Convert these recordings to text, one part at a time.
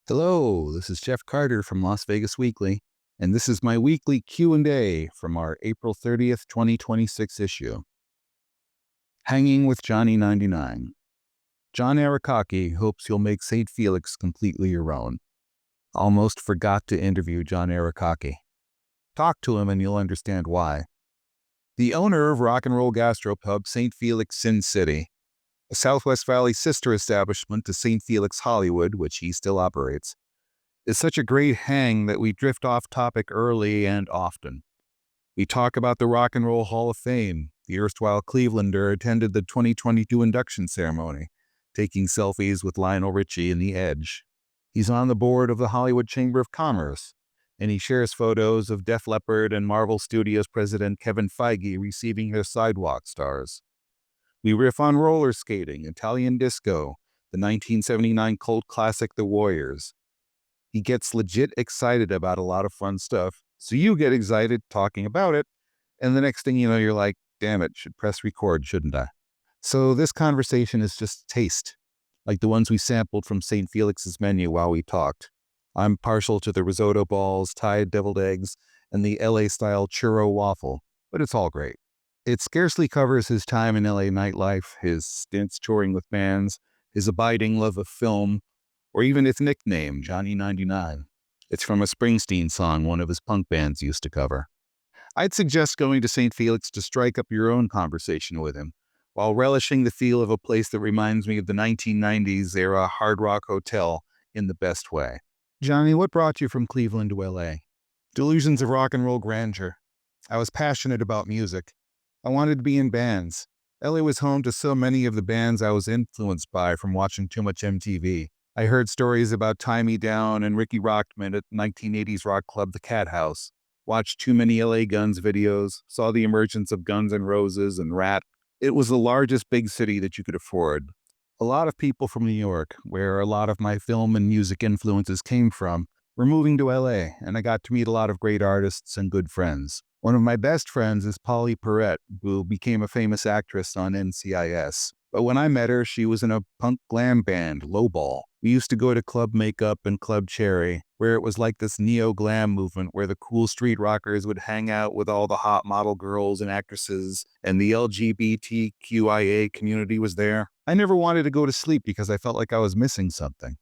Hello, this is Geoff Carter from Las Vegas Weekly, and this is my weekly Q&A from our April 30th, 2026 issue. Hanging with Johnny 99. John Arakaki hopes you'll make St. Felix completely your own. Almost forgot to interview John Arakaki. Talk to him and you'll understand why. The owner of rock and roll gastropub St. Felix Sin City, a Southwest Valley sister establishment to St. Felix Hollywood, which he still operates, is such a great hang that we drift off topic early and often. We talk about the Rock and Roll Hall of Fame. The erstwhile Clevelander attended the 2022 induction ceremony, taking selfies with Lionel Richie and The Edge. He's on the board of the Hollywood Chamber of Commerce, and he shares photos of Def Leppard and Marvel Studios president Kevin Feige receiving their sidewalk stars. We riff on roller skating, Italian disco, the 1979 cult classic The Warriors. He gets legit excited about a lot of fun stuff, so you get excited talking about it, and the next thing you know, you're like, damn it, should press record, shouldn't I? So this conversation is just taste, like the ones we sampled from St. Felix's menu while we talked. I'm partial to the risotto balls, Thai deviled eggs, and the LA-style churro waffle, but it's all great. It scarcely covers his time in LA nightlife, his stints touring with bands, his abiding love of film, or even his nickname, Johnny 99. It's from a Springsteen song one of his punk bands used to cover. I'd suggest going to St. Felix to strike up your own conversation with him, while relishing the feel of a place that reminds me of the 1990s era Hard Rock Hotel in the best way. Johnny, what brought you from Cleveland to LA? Delusions of rock and roll grandeur. I was passionate about music. I wanted to be in bands. LA was home to so many of the bands I was influenced by from watching too much MTV. I heard stories about Tie Me Down and Ricky Rockman at 1980s rock club The Cat House, watched too many LA Guns videos, saw the emergence of Guns N' Roses and Rat. It was the largest big city that you could afford. A lot of people from New York, where a lot of my film and music influences came from, were moving to LA, and I got to meet a lot of great artists and good friends. One of my best friends is Polly Perrette, who became a famous actress on NCIS. But when I met her, she was in a punk glam band, Lowball. We used to go to Club Makeup and Club Cherry, where it was like this neo-glam movement where the cool street rockers would hang out with all the hot model girls and actresses, and the LGBTQIA community was there. I never wanted to go to sleep because I felt like I was missing something.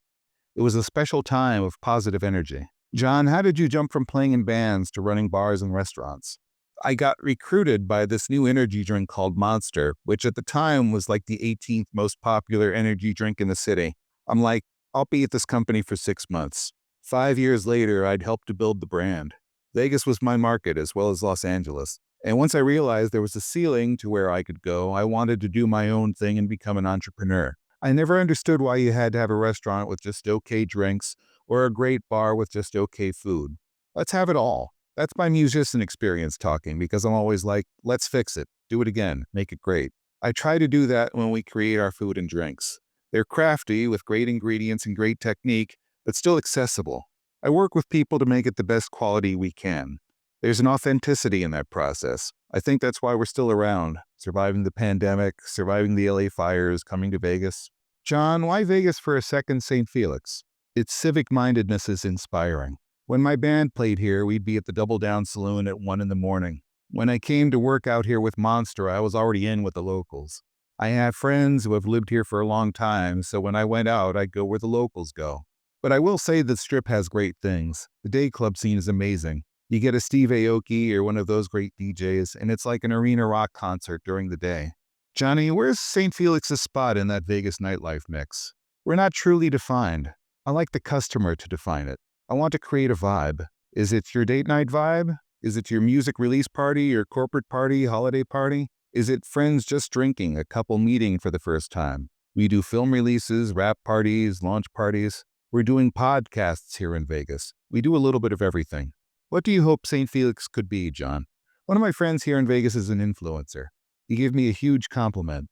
It was a special time of positive energy. John, how did you jump from playing in bands to running bars and restaurants? I got recruited by this new energy drink called Monster, which at the time was like the 18th most popular energy drink in the city. I'm like, I'll be at this company for 6 months. 5 years later, I'd helped to build the brand. Vegas was my market as well as Los Angeles. And once I realized there was a ceiling to where I could go, I wanted to do my own thing and become an entrepreneur. I never understood why you had to have a restaurant with just okay drinks or a great bar with just okay food. Let's have it all. That's my musician experience talking, because I'm always like, let's fix it, do it again, make it great. I try to do that when we create our food and drinks. They're crafty with great ingredients and great technique, but still accessible. I work with people to make it the best quality we can. There's an authenticity in that process. I think that's why we're still around, surviving the pandemic, surviving the LA fires, coming to Vegas. John, why Vegas for a second St. Felix? Its civic-mindedness is inspiring. When my band played here, we'd be at the Double Down Saloon at 1 in the morning. When I came to work out here with Monster, I was already in with the locals. I have friends who have lived here for a long time, so when I went out, I'd go where the locals go. But I will say the Strip has great things. The day club scene is amazing. You get a Steve Aoki or one of those great DJs, and it's like an arena rock concert during the day. Johnny, where's St. Felix's spot in that Vegas nightlife mix? We're not truly defined. I like the customer to define it. I want to create a vibe. Is it your date night vibe? Is it your music release party, your corporate party, holiday party? Is it friends just drinking, a couple meeting for the first time? We do film releases, rap parties, launch parties. We're doing podcasts here in Vegas. We do a little bit of everything. What do you hope St. Felix could be, John? One of my friends here in Vegas is an influencer. He gave me a huge compliment.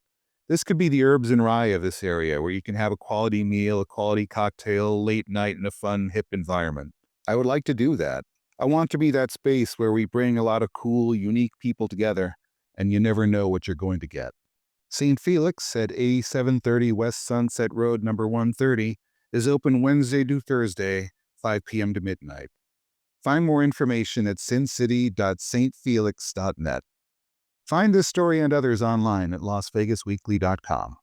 This could be the herbs and rye of this area, where you can have a quality meal, a quality cocktail, late night in a fun, hip environment. I would like to do that. I want to be that space where we bring a lot of cool, unique people together, and you never know what you're going to get. St. Felix at 8730 West Sunset Road, number 130, is open Wednesday to Thursday, 5 p.m. to midnight. Find more information at sincity.stfelix.net. Find this story and others online at lasvegasweekly.com.